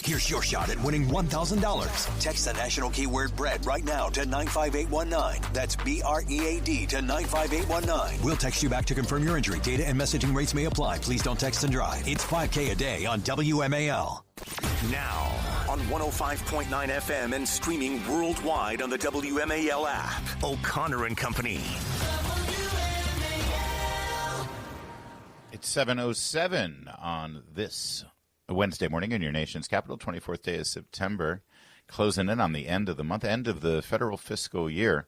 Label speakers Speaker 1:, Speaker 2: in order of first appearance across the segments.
Speaker 1: Here's your shot at winning $1,000. Text the national keyword bread right now to 95819. That's BREAD to 95819. We'll text you back to confirm your entry. Data and messaging rates may apply. Please don't text and drive. It's $5K a day on WMAL. Now on 105.9 FM and streaming worldwide on the WMAL app. O'Connor and Company.
Speaker 2: It's 7:07 on this Wednesday morning in your nation's capital, 24th day of September, closing in on the end of the month, end of the federal fiscal year.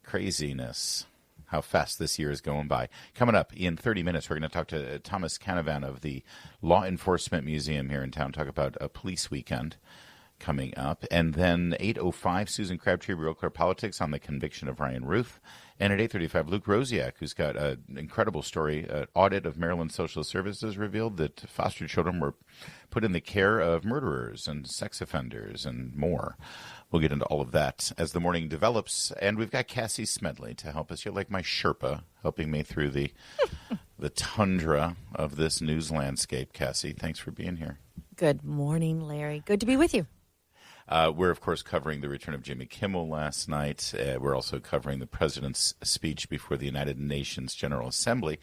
Speaker 2: Craziness. How fast this year is going by. Coming up in 30 minutes, we're going to talk to Thomas Canavan of the Law Enforcement Museum here in town, talk about a police weekend coming up. And then 8:05, Susan Crabtree, Real Clear Politics on the conviction of Ryan Ruth. And at 8:35, Luke Rosiak, who's got an incredible story. An audit of Maryland Social Services revealed that foster children were put in the care of murderers and sex offenders and more. We'll get into all of that as the morning develops. And we've got Cassie Smedile to help us. You're like my Sherpa, helping me through the tundra of this news landscape. Cassie, thanks for being here.
Speaker 3: Good morning, Larry. Good to be with you.
Speaker 2: We're, of course, covering the return of Jimmy Kimmel last night. We're also covering the president's speech before the United Nations General Assembly.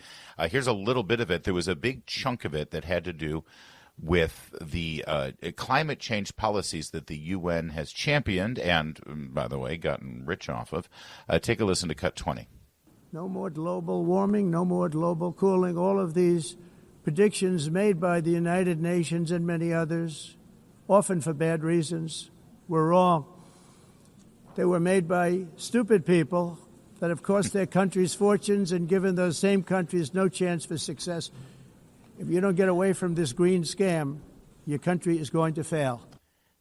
Speaker 2: Here's a little bit of it. There was a big chunk of it that had to do with the climate change policies that the UN has championed and, by the way, gotten rich off of. Take a listen to Cut 20.
Speaker 4: No more global warming, no more global cooling. All of these predictions made by the United Nations and many others, often for bad reasons, were wrong. They were made by stupid people that have cost their countries fortunes and given those same countries no chance for success. If you don't get away from this green scam, your country is going to fail.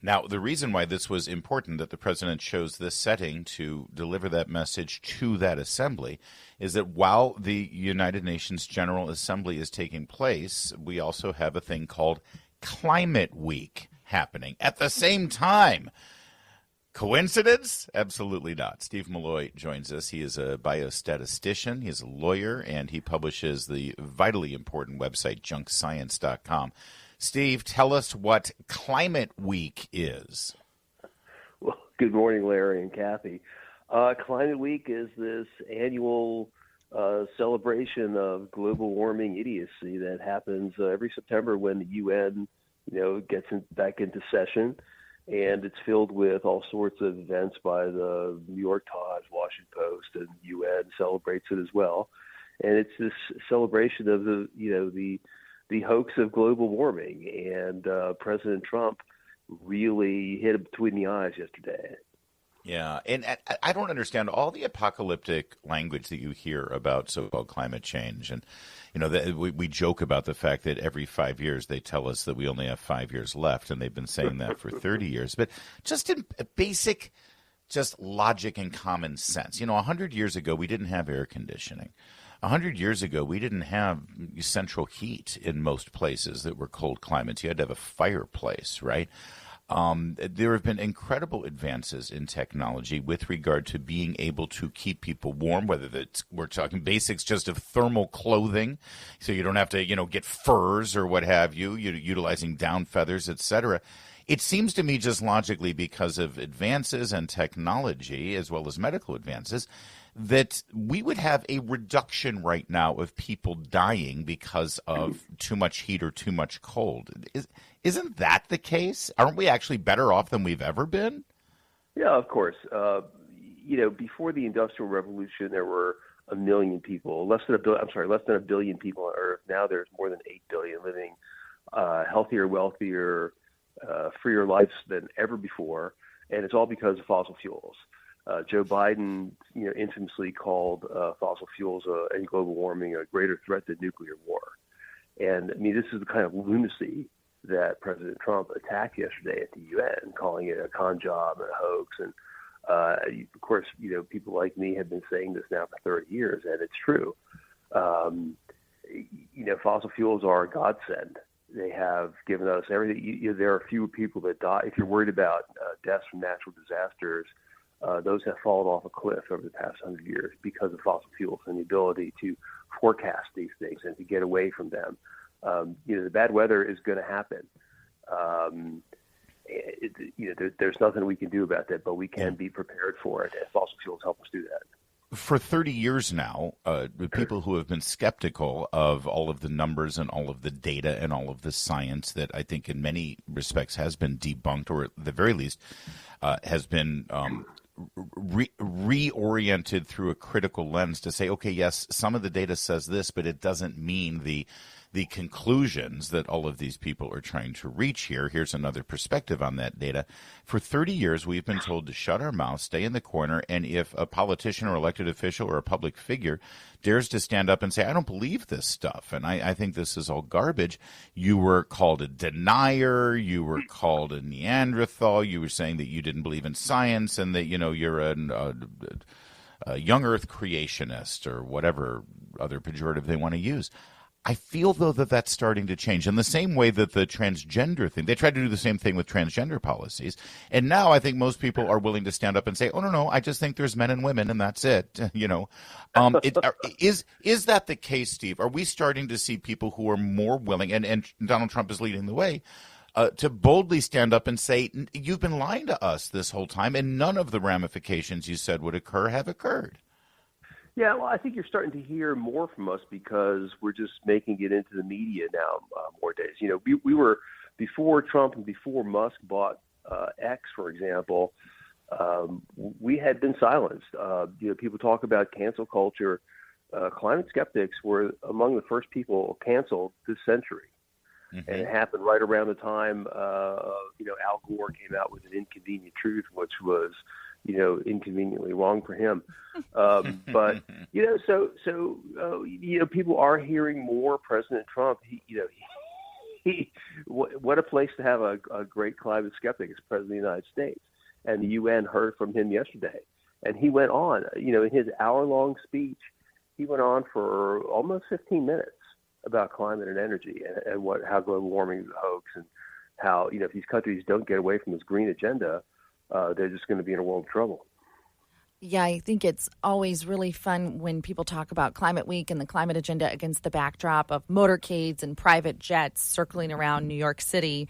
Speaker 2: Now, the reason why this was important that the president chose this setting to deliver that message to that assembly is that while the United Nations General Assembly is taking place, we also have a thing called Climate Week happening at the same time. Coincidence? Absolutely not. Steve Milloy joins us. He is a biostatistician. He's a lawyer, and he publishes the vitally important website, junkscience.com. Steve, tell us what Climate Week is.
Speaker 5: Well, good morning, Larry and Kathy. Climate Week is this annual celebration of global warming idiocy that happens every September when the UN gets back into session, and it's filled with all sorts of events by the New York Times, Washington Post, and UN celebrates it as well. And it's this celebration of the hoax of global warming, and President Trump really hit him between the eyes yesterday.
Speaker 2: Yeah, and I don't understand all the apocalyptic language that you hear about so-called climate change. And, we joke about the fact that every 5 years they tell us that we only have 5 years left, and they've been saying that for 30 years. But just in basic logic and common sense, 100 years ago we didn't have air conditioning. 100 years ago, we didn't have central heat in most places that were cold climates. You had to have a fireplace, right? There have been incredible advances in technology with regard to being able to keep people warm, whether that's, we're talking basics just of thermal clothing, so you don't have to, get furs or what have you, utilizing down feathers, etc. It seems to me just logically because of advances and technology as well as medical advances that we would have a reduction right now of people dying because of too much heat or too much cold. Isn't that the case? Aren't we actually better off than we've ever been?
Speaker 5: Yeah, of course. Before the Industrial Revolution, there were a million people, less than a billion people on Earth. Now there's more than 8 billion living healthier, wealthier, freer lives than ever before, and it's all because of fossil fuels. Joe Biden, infamously called fossil fuels and global warming a greater threat than nuclear war. And this is the kind of lunacy that President Trump attacked yesterday at the UN, calling it a con job and a hoax. And of course, people like me have been saying this now for 30 years, and it's true. Fossil fuels are a godsend. They have given us everything. There are fewer people that die. If you're worried about deaths from natural disasters, those have fallen off a cliff over the past 100 years because of fossil fuels and the ability to forecast these things and to get away from them. The bad weather is going to happen. there's nothing we can do about that, but we can be prepared for it, and fossil fuels help us do that.
Speaker 2: For 30 years now, people who have been skeptical of all of the numbers and all of the data and all of the science that I think in many respects has been debunked, or at the very least has been reoriented through a critical lens to say, okay, yes, some of the data says this, but it doesn't mean the conclusions that all of these people are trying to reach here. Here's another perspective on that data. For 30 years, we've been told to shut our mouths, stay in the corner, and if a politician or elected official or a public figure dares to stand up and say, I don't believe this stuff, and I think this is all garbage, you were called a denier, you were called a Neanderthal, you were saying that you didn't believe in science, and that, you're a young earth creationist, or whatever other pejorative they want to use. I feel, though, that that's starting to change in the same way that the transgender thing, they tried to do the same thing with transgender policies. And now I think most people are willing to stand up and say, oh, no, I just think there's men and women and that's it. Is that the case, Steve? Are we starting to see people who are more willing, and Donald Trump is leading the way, to boldly stand up and say, you've been lying to us this whole time, and none of the ramifications you said would occur have occurred?
Speaker 5: Yeah, well, I think you're starting to hear more from us because we're just making it into the media now more days. We were, before Trump and before Musk bought X, for example, we had been silenced. People talk about cancel culture. Climate skeptics were among the first people canceled this century. Mm-hmm. And it happened right around the time, Al Gore came out with an inconvenient truth, which was, inconveniently wrong for him. But, people are hearing more President Trump. What a place to have a great climate skeptic as President of the United States. And the UN heard from him yesterday. And he went on, in his hour-long speech, he went on for almost 15 minutes about climate and energy and how global warming is a hoax, and how, if these countries don't get away from this green agenda, they're just going to be in a world of trouble.
Speaker 3: Yeah, I think it's always really fun when people talk about Climate Week and the climate agenda against the backdrop of motorcades and private jets circling around New York City,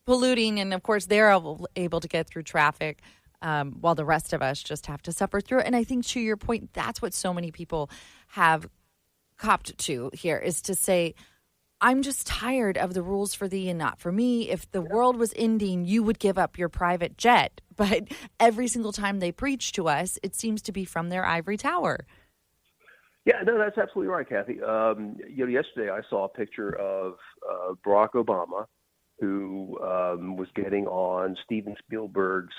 Speaker 3: polluting. And, of course, they're able to get through traffic while the rest of us just have to suffer through it. And I think, to your point, that's what so many people have copped to here, is to say, I'm just tired of the rules for thee and not for me. If the world was ending, you would give up your private jet. But every single time they preach to us, it seems to be from their ivory tower.
Speaker 5: Yeah, no, that's absolutely right, Kathy. Yesterday I saw a picture of Barack Obama, who was getting on Steven Spielberg's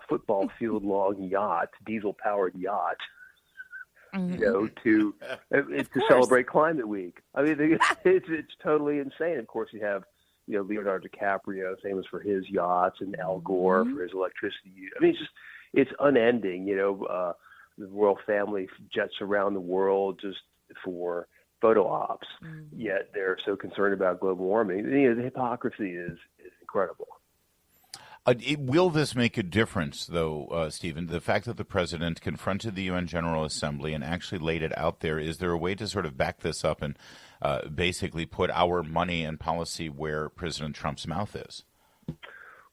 Speaker 5: football field long yacht, diesel-powered yacht, to celebrate Climate Week. I mean, it's totally insane. Of course, you have Leonardo DiCaprio, famous for his yachts, and Al Gore for his electricity. I mean, it's unending. The royal family jets around the world just for photo ops. Yet they're so concerned about global warming. The hypocrisy is incredible.
Speaker 2: Will this make a difference, though, Stephen? The fact that the president confronted the UN General Assembly and actually laid it out there, is there a way to sort of back this up and basically put our money and policy where President Trump's mouth is?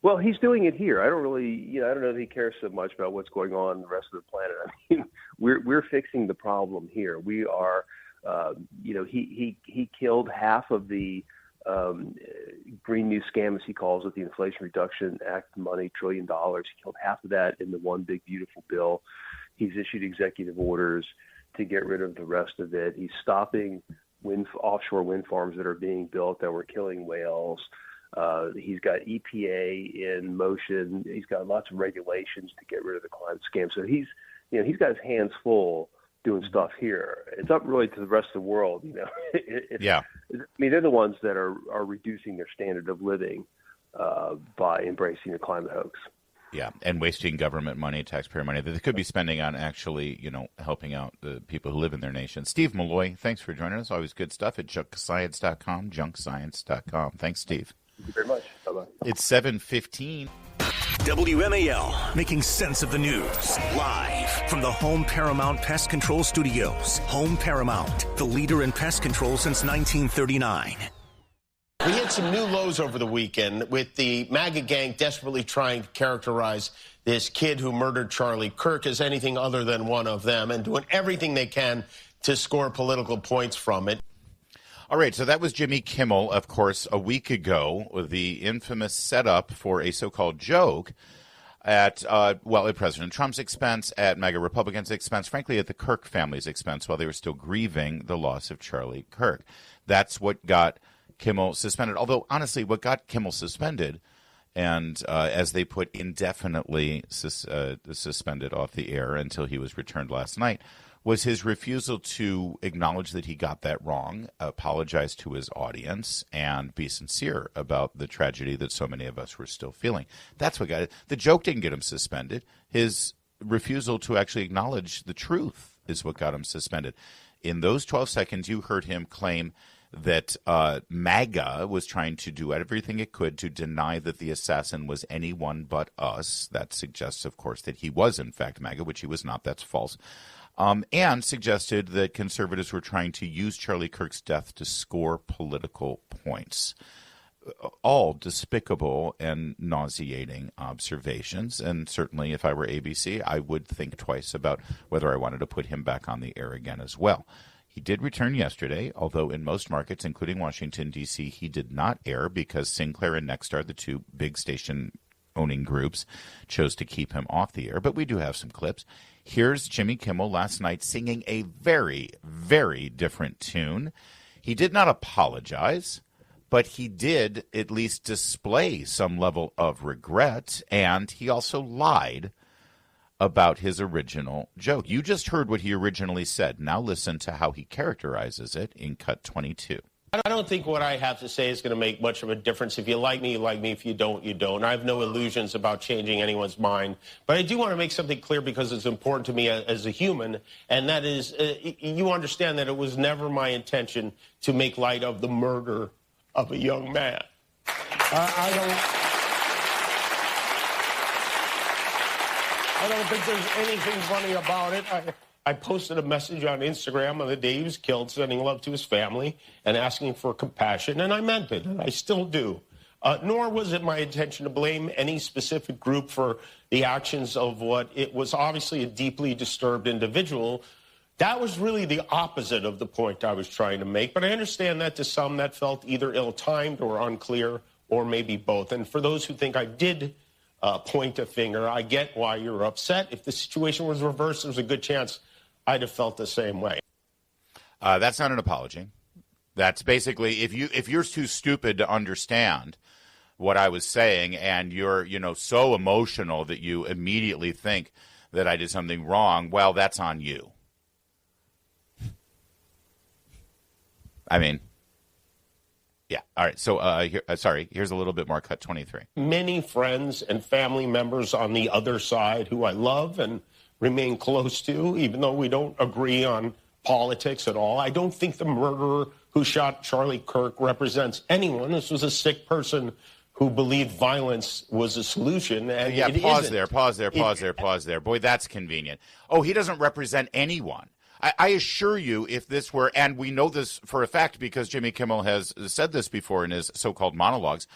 Speaker 5: Well, he's doing it here. I don't know if he cares so much about what's going on in the rest of the planet. I mean, we're fixing the problem here. We are, he killed half of the Green New Scam, as he calls it, the Inflation Reduction Act money, $1 trillion. He killed half of that in the one big beautiful bill. He's issued executive orders to get rid of the rest of it. He's stopping offshore wind farms that are being built that were killing whales. He's got EPA in motion. He's got lots of regulations to get rid of the climate scam. So he's got his hands full doing stuff here. It's up really to the rest of the world. Yeah. I mean, they're the ones that are reducing their standard of living by embracing the climate hoax.
Speaker 2: Yeah, and wasting government money, taxpayer money that they could be spending on actually, helping out the people who live in their nation. Steve Milloy, thanks for joining us. Always good stuff at junkscience.com, junkscience.com. Thanks, Steve.
Speaker 5: Thank you very much. Bye-bye.
Speaker 2: It's 7:15.
Speaker 1: WMAL, making sense of the news. Live from the Home Paramount Pest Control Studios. Home Paramount, the leader in pest control since 1939.
Speaker 6: We hit some new lows over the weekend with the MAGA gang desperately trying to characterize this kid who murdered Charlie Kirk as anything other than one of them and doing everything they can to score political points from it.
Speaker 2: All right, so that was Jimmy Kimmel, of course, a week ago, with the infamous setup for a so-called joke at President Trump's expense, at MAGA Republicans' expense, frankly, at the Kirk family's expense while they were still grieving the loss of Charlie Kirk. That's what got Kimmel suspended. Although, honestly, what got Kimmel suspended, and as they put, indefinitely suspended off the air until he was returned last night, was his refusal to acknowledge that he got that wrong, apologize to his audience, and be sincere about the tragedy that so many of us were still feeling. That's what got it. The joke didn't get him suspended. His refusal to actually acknowledge the truth is what got him suspended. In those 12 seconds, you heard him claim that MAGA was trying to do everything it could to deny that the assassin was anyone but us. That suggests, of course, that he was, in fact, MAGA, which he was not. That's false. And suggested that conservatives were trying to use Charlie Kirk's death to score political points. All despicable and nauseating observations. And certainly, if I were ABC, I would think twice about whether I wanted to put him back on the air again as well. He did return yesterday, although in most markets, including Washington, D.C., he did not air because Sinclair and Nexstar, the two big station-owning groups, chose to keep him off the air. But we do have some clips. Here's Jimmy Kimmel last night singing a very, very different tune. He did not apologize, but he did at least display some level of regret, and he also lied about his original joke. You just heard what he originally said. Now listen to how he characterizes it in cut 22.
Speaker 6: I don't think what I have to say is going to make much of a difference. If you like me, you like me. If you don't, you don't. I have no illusions about changing anyone's mind. But I do want to make something clear because it's important to me as a human, and that is you understand that it was never my intention to make light of the murder of a young man. I don't think there's anything funny about it. I posted a message on Instagram on the day he was killed, sending love to his family and asking for compassion, and I meant it, and I still do. Nor was it my intention to blame any specific group for the actions of what it was obviously a deeply disturbed individual. That was really the opposite of the point I was trying to make, but I understand that to some that felt either ill-timed or unclear or maybe both. And for those who think I did point a finger, I get why you're upset. If the situation was reversed, there's a good chance I'd have felt the same way.
Speaker 2: That's not an apology. That's basically if you're too stupid to understand what I was saying, and you're so emotional that you immediately think that I did something wrong, well, that's on you. I mean, yeah. All right. So, here's a little bit more. Cut 23.
Speaker 6: Many friends and family members on the other side who I love and remain close to, even though we don't agree on politics at all. I don't think the murderer who shot Charlie Kirk represents anyone. This was a sick person who believed violence was a solution. And
Speaker 2: yeah, pause there. Boy, that's convenient. Oh, he doesn't represent anyone. I assure you, if this were, and we know this for a fact because Jimmy Kimmel has said this before in his so-called monologues,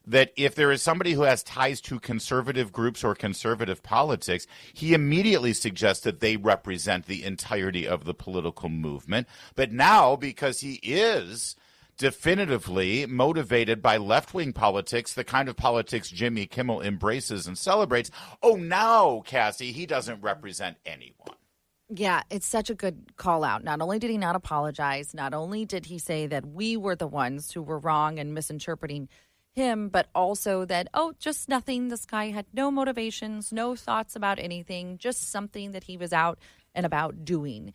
Speaker 2: that if there is somebody who has ties to conservative groups or conservative politics, he immediately suggests that they represent the entirety of the political movement. But now, because he is definitively motivated by left-wing politics, the kind of politics Jimmy Kimmel embraces and celebrates, oh, now, Cassie, he doesn't represent anyone.
Speaker 3: Yeah, it's such a good call out. Not only did he not apologize, not only did he say that we were the ones who were wrong and misinterpreting him, but also that, just nothing. This guy had no motivations, no thoughts about anything, just something that he was out and about doing.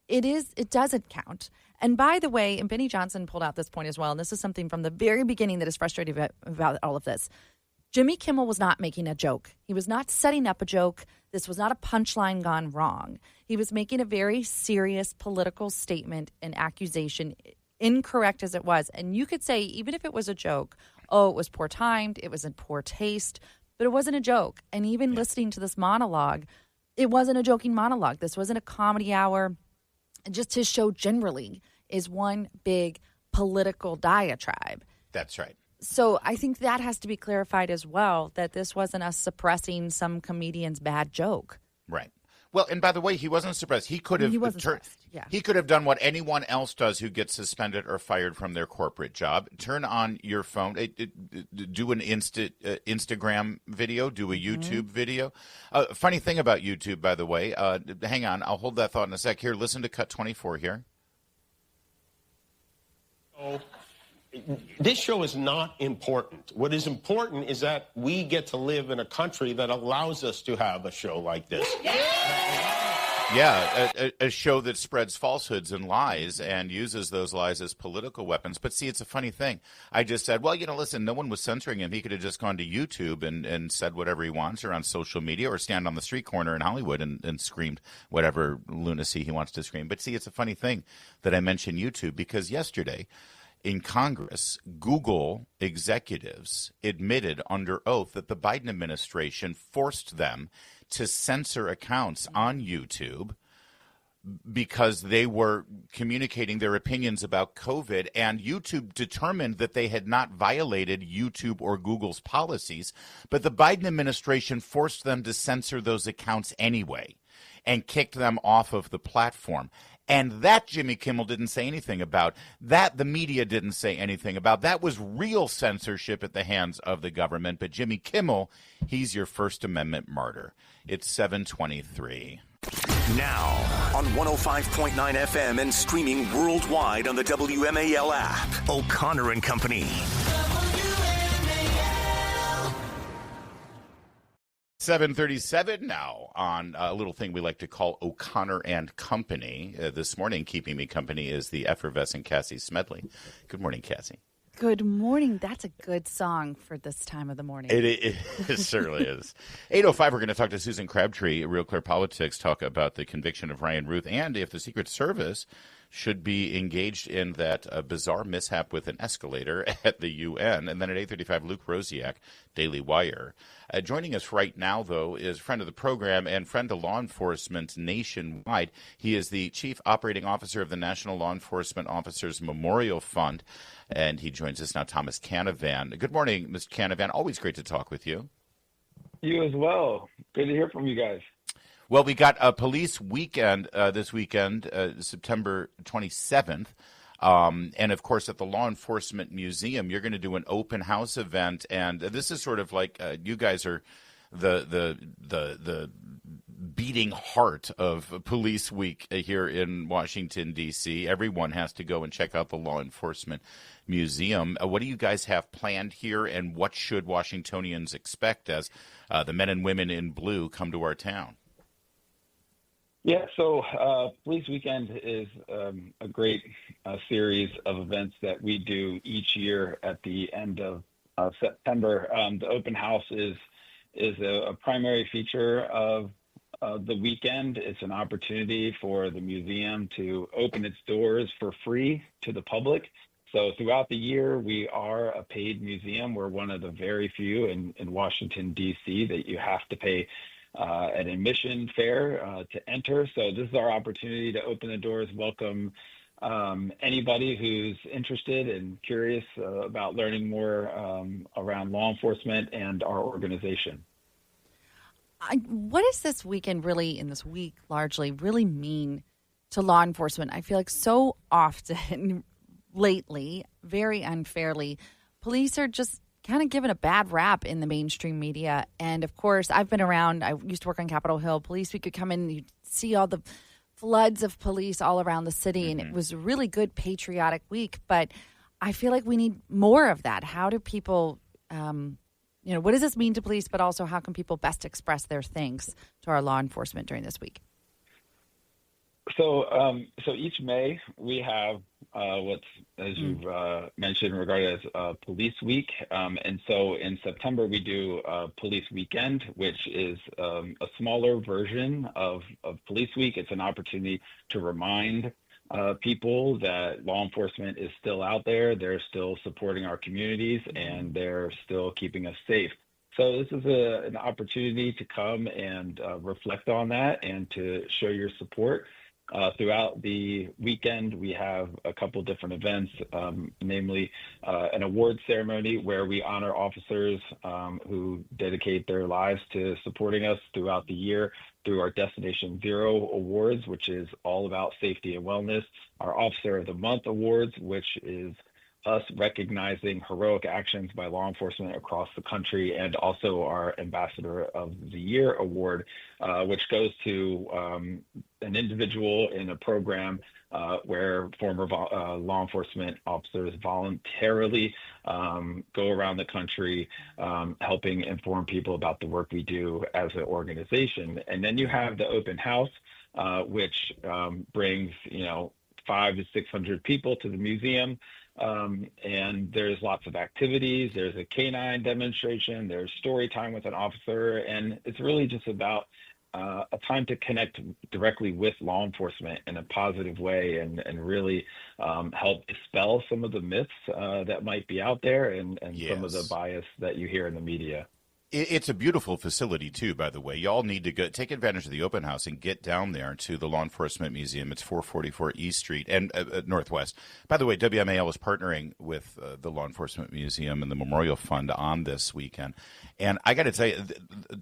Speaker 3: It doesn't count. And by the way, and Benny Johnson pulled out this point as well, and this is something from the very beginning that is frustrating about all of this. Jimmy Kimmel was not making a joke. He was not setting up a joke. This was not a punchline gone wrong. He was making a very serious political statement and accusation, incorrect as it was. And you could say, even if it was a joke, it was poor timed, it was in poor taste, but it wasn't a joke. And even listening to this monologue, it wasn't a joking monologue. This wasn't a comedy hour. Just his show generally is one big political diatribe.
Speaker 2: That's right.
Speaker 3: So I think that has to be clarified as well, that this wasn't us suppressing some comedian's bad joke.
Speaker 2: Right. Well, and by the way, he wasn't suppressed. He could have he could have done what anyone else does who gets suspended or fired from their corporate job. Turn on your phone, do an Instagram video, do a YouTube video. Funny thing about YouTube, by the way, hang on, I'll hold that thought in a sec. Here, listen to Cut 24 here.
Speaker 6: Oh. This show is not important. What is important is that we get to live in a country that allows us to have a show like this.
Speaker 2: Yeah, a show that spreads falsehoods and lies and uses those lies as political weapons. But see, it's a funny thing. I just said, well, listen, no one was censoring him. He could have just gone to YouTube and said whatever he wants, or on social media, or stand on the street corner in Hollywood and screamed whatever lunacy he wants to scream. But see, it's a funny thing that I mentioned YouTube, because yesterday in Congress, Google executives admitted under oath that the Biden administration forced them to censor accounts on YouTube because they were communicating their opinions about COVID, and YouTube determined that they had not violated YouTube or Google's policies, but the Biden administration forced them to censor those accounts anyway and kicked them off of the platform. And that Jimmy Kimmel didn't say anything about. That the media didn't say anything about. That was real censorship at the hands of the government. But Jimmy Kimmel, he's your First Amendment martyr. It's 7:23.
Speaker 1: Now on 105.9 FM and streaming worldwide on the WMAL app. O'Connor and Company.
Speaker 2: 7:37 now on a little thing we like to call O'Connor and Company. This morning, keeping me company is the effervescent Cassie Smedile. Good morning, Cassie.
Speaker 3: Good morning. That's a good song for this time of the morning.
Speaker 2: It certainly is. 8:05, we're going to talk to Susan Crabtree, Real Clear Politics, talk about the conviction of Ryan Ruth and if the Secret Service should be engaged in that bizarre mishap with an escalator at the UN. And then at 8:35, Luke Rosiak, Daily Wire. Joining us right now, though, is friend of the program and friend of law enforcement nationwide. He is the Chief Operating Officer of the National Law Enforcement Officers Memorial Fund, and he joins us now, Thomas Canavan. Good morning, Mr. Canavan. Always great to talk with you.
Speaker 7: You as well. Good to hear from you guys.
Speaker 2: Well, we got a police weekend this weekend, September 27th. And, of course, at the Law Enforcement Museum, you're going to do an open house event. And this is sort of like you guys are the beating heart of Police Week here in Washington, D.C. Everyone has to go and check out the Law Enforcement Museum. What do you guys have planned here, and what should Washingtonians expect as the men and women in blue come to our town?
Speaker 7: Yeah, so Police Weekend is a great series of events that we do each year at the end of September. The open house is a primary feature of the weekend. It's an opportunity for the museum to open its doors for free to the public. So throughout the year, we are a paid museum. We're one of the very few in Washington, D.C. that you have to pay an admission fare to enter. So this is our opportunity to open the doors, welcome anybody who's interested and curious about learning more around law enforcement and our organization.
Speaker 3: What does this weekend really, in this week largely, really mean to law enforcement? I feel like so often lately, very unfairly, police are just kind of given a bad rap in the mainstream media. And of course, I've been around. I used to work on Capitol Hill. Police Week could come in and you'd see all the floods of police all around the city. And it was a really good patriotic week. But I feel like we need more of that. How do people, what does this mean to police? But also, how can people best express their thanks to our law enforcement during this week?
Speaker 7: So each May we have what's, as you've mentioned, regarded as Police Week. And so in September we do Police Weekend, which is a smaller version of Police Week. It's an opportunity to remind people that law enforcement is still out there. They're still supporting our communities, and they're still keeping us safe. So this is an opportunity to come and reflect on that and to show your support. Throughout the weekend, we have a couple different events, namely an awards ceremony where we honor officers who dedicate their lives to supporting us throughout the year through our Destination Zero Awards, which is all about safety and wellness, our Officer of the Month Awards, which is us recognizing heroic actions by law enforcement across the country, and also our Ambassador of the Year Award, which goes to an individual in a program where former law enforcement officers voluntarily go around the country helping inform people about the work we do as an organization. And then you have the open house, which brings 500 to 600 people to the museum. And there's lots of activities. There's a canine demonstration. There's story time with an officer. And it's really just about a time to connect directly with law enforcement in a positive way and really help dispel some of the myths that might be out there and some of the bias that you hear in the media.
Speaker 2: It's a beautiful facility, too, by the way. Y'all need to go take advantage of the open house and get down there to the Law Enforcement Museum. It's 444 East Street and Northwest. By the way, WMAL is partnering with the Law Enforcement Museum and the Memorial Fund on this weekend. And I got to tell you,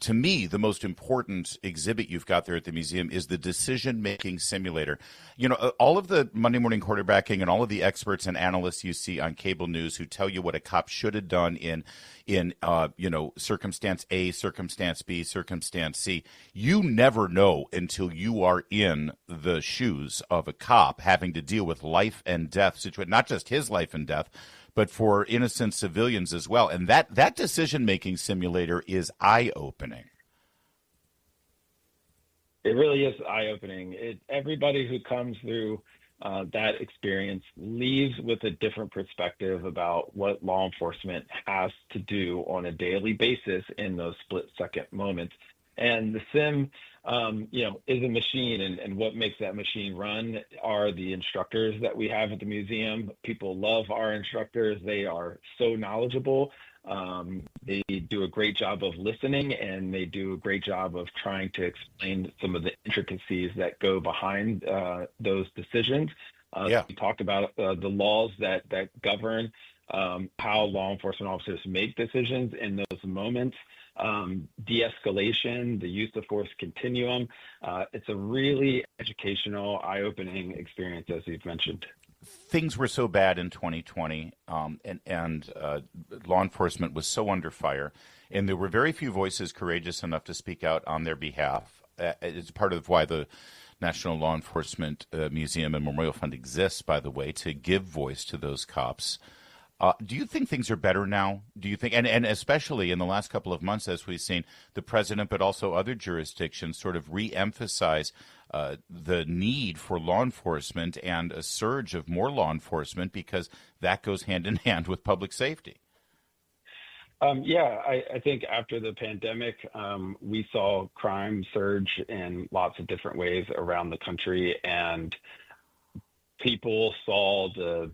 Speaker 2: to me, the most important exhibit you've got there at the museum is the decision-making simulator. All of the Monday morning quarterbacking and all of the experts and analysts you see on cable news who tell you what a cop should have done in circumstance A, circumstance B, circumstance C. You never know until you are in the shoes of a cop having to deal with life and death situation, not just his life and death, but for innocent civilians as well. And that decision-making simulator is eye-opening.
Speaker 7: It really is eye-opening. Everybody who comes through that experience leaves with a different perspective about what law enforcement has to do on a daily basis in those split-second moments. And the sim, is a machine, and what makes that machine run are the instructors that we have at the museum. People love our instructors. They are so knowledgeable. They do a great job of listening, and they do a great job of trying to explain some of the intricacies that go behind those decisions. We talked about the laws that govern how law enforcement officers make decisions in those moments, de-escalation, the use of force continuum. It's a really educational, eye-opening experience, as you've mentioned.
Speaker 2: Things were so bad in 2020, and law enforcement was so under fire, and there were very few voices courageous enough to speak out on their behalf. It's part of why the National Law Enforcement Museum and Memorial Fund exists, by the way, to give voice to those cops. Do you think things are better now? Do you think, and especially in the last couple of months, as we've seen the president, but also other jurisdictions sort of re-emphasize the need for law enforcement and a surge of more law enforcement because that goes hand in hand with public safety?
Speaker 7: I think after the pandemic, we saw crime surge in lots of different ways around the country, and people saw the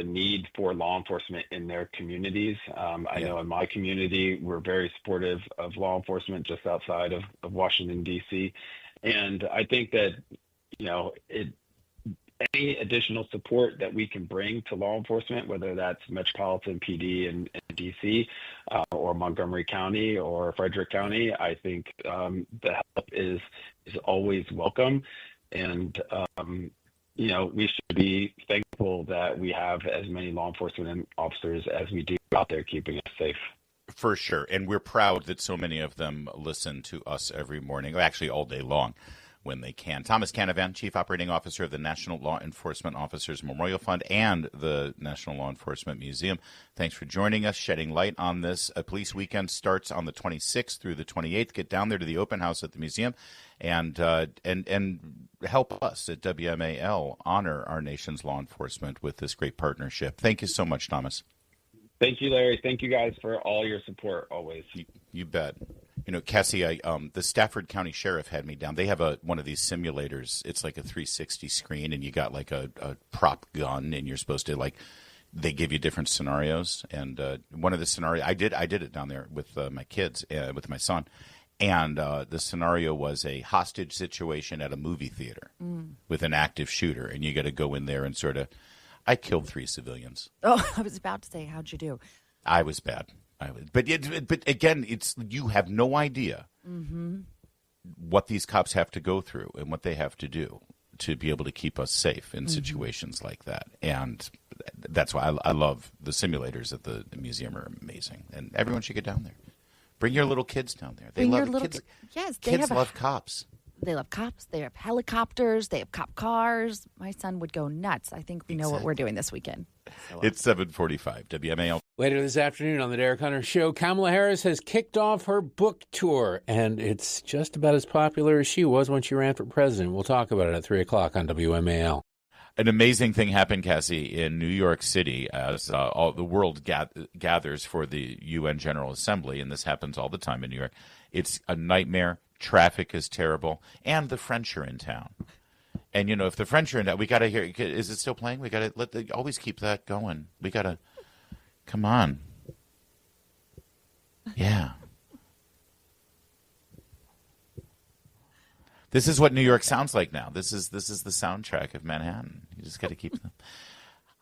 Speaker 7: need for law enforcement in their communities. I know in my community, we're very supportive of law enforcement just outside of Washington, D.C. And I think that, any additional support that we can bring to law enforcement, whether that's Metropolitan PD in D.C. Or Montgomery County or Frederick County, I think the help is always welcome. And, we should be thankful that we have as many law enforcement officers as we do out there keeping us safe.
Speaker 2: For sure. And we're proud that so many of them listen to us every morning, actually all day long when they can. Thomas Canavan, Chief Operating Officer of the National Law Enforcement Officers Memorial Fund and the National Law Enforcement Museum. Thanks for joining us, shedding light on this. A police weekend starts on the 26th through the 28th. Get down there to the open house at the museum and help us at WMAL honor our nation's law enforcement with this great partnership. Thank you so much, Thomas.
Speaker 7: Thank you, Larry. Thank you guys for all your support always.
Speaker 2: You bet. Cassie, the Stafford County Sheriff had me down. They have one of these simulators. It's like a 360 screen, and you got like a prop gun, and you're supposed to they give you different scenarios. And one of the scenarios, I did it down there with my kids, with my son. And the scenario was a hostage situation at a movie theater with an active shooter. And you got to go in there and sort of, I killed 3 civilians.
Speaker 3: Oh, I was about to say, how'd you do?
Speaker 2: I was bad. But again, you have no idea what these cops have to go through and what they have to do to be able to keep us safe in situations like that. And that's why I love the simulators at the museum are amazing. And everyone should get down there. Bring your little kids down there. They love kids.
Speaker 3: Yes,
Speaker 2: kids love cops.
Speaker 3: They love cops. They have helicopters. They have cop cars. My son would go nuts. I think we know what we're doing this weekend. So,
Speaker 2: it's 7:45 WMAL.
Speaker 8: Later this afternoon on the Derek Hunter Show, Kamala Harris has kicked off her book tour, and it's just about as popular as she was when she ran for president. We'll talk about it at 3 o'clock on WMAL.
Speaker 2: An amazing thing happened, Cassie, in New York City as all the world gathers for the UN General Assembly, and this happens all the time in New York. It's a nightmare. Traffic is terrible, and the French are in town. And, you know, if the French are in town, we got to hear. Is it still playing? We got to always keep that going. We got to, come on. Yeah. This is what New York sounds like now. This is the soundtrack of Manhattan. You just got to keep them.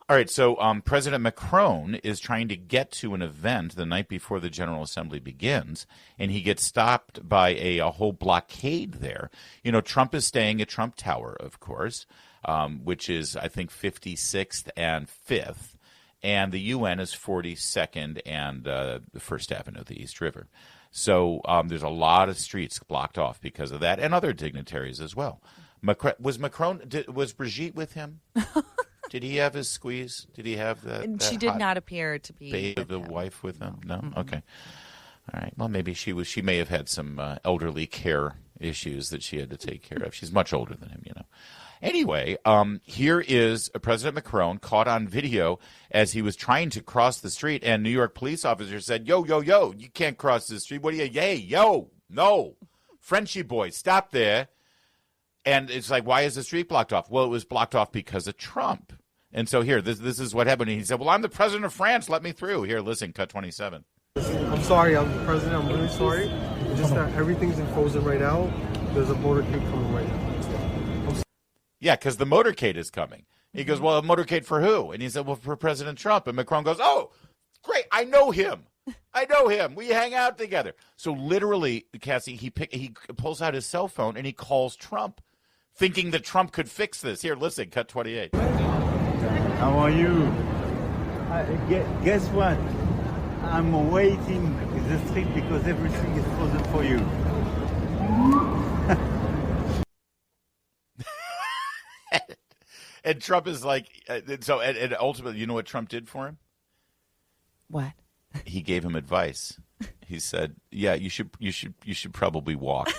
Speaker 2: All right, so President Macron is trying to get to an event the night before the General Assembly begins, and he gets stopped by a whole blockade there. You know, Trump is staying at Trump Tower, of course, which is, I think, 56th and 5th, and the UN is 42nd and the First Avenue, the East River. So there's a lot of streets blocked off because of that, and other dignitaries as well. Was Brigitte with him? Did he have his squeeze? Did he have that?
Speaker 3: She did not appear to be
Speaker 2: the wife with him. No, okay, all right. Well, maybe she may have had some elderly care issues that she had to take care of. She's much older than him, you know. Anyway, here is President Macron caught on video as he was trying to cross the street, and New York police officers said, "Yo, yo, yo, you can't cross the street. What are you? Yay, yo, no, Frenchy boy, stop there." And it's like, why is the street blocked off? Well, it was blocked off because of Trump. And so here, this is what happened. He said, well, I'm the president of France. Let me through. Here, listen, cut 27.
Speaker 9: I'm sorry. I'm the president. I'm really sorry. It's just that everything's in frozen right now. There's a motorcade coming right now.
Speaker 2: Yeah, because the motorcade is coming. He goes, well, a motorcade for who? And he said, well, for President Trump. And Macron goes, oh, great. I know him. We hang out together. So literally, Cassie, he pulls out his cell phone and he calls Trump, thinking that Trump could fix this. Here, listen, cut 28.
Speaker 10: How are you? Guess what? I'm waiting in the street because everything is frozen for you.
Speaker 2: And Trump is like, and ultimately, you know what Trump did for him?
Speaker 3: What?
Speaker 2: He gave him advice. He said, yeah, you should probably walk.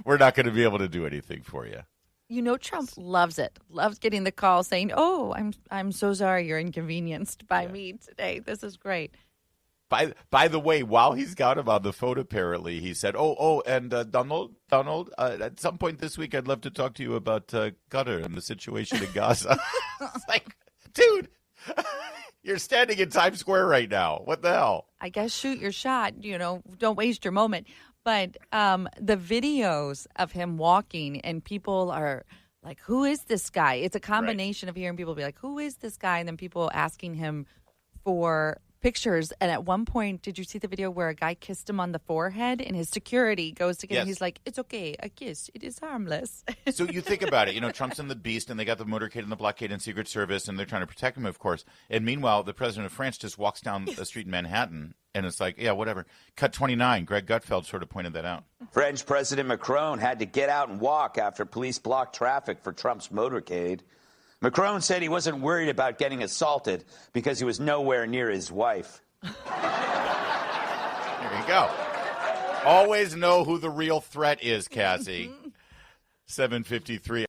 Speaker 2: We're not going to be able to do anything for you.
Speaker 3: You know, Trump loves it. Loves getting the call saying, "Oh, I'm so sorry you're inconvenienced by me today. This is great."
Speaker 2: By the way, while he's got him on the phone, apparently he said, and Donald, at some point this week, I'd love to talk to you about Qatar and the situation in Gaza. It's like, dude, you're standing in Times Square right now. What the hell?
Speaker 3: I guess shoot your shot. You know, don't waste your moment. But the videos of him walking and people are like, who is this guy? It's a combination of hearing people be like, who is this guy? And then people asking him for pictures. And at one point, did you see the video where a guy kissed him on the forehead and his security goes to get him? He's like, it's okay. A kiss. It is harmless.
Speaker 2: So you think about it. You know, Trump's in the beast and they got the motorcade and the blockade and Secret Service and they're trying to protect him, of course. And meanwhile, the president of France just walks down the street in Manhattan. And it's like, yeah, whatever. Cut 29. Greg Gutfeld sort of pointed that out.
Speaker 11: French President Macron had to get out and walk after police blocked traffic for Trump's motorcade. Macron said he wasn't worried about getting assaulted because he was nowhere near his wife.
Speaker 2: There you go. Always know who the real threat is, Cassie. 7:53.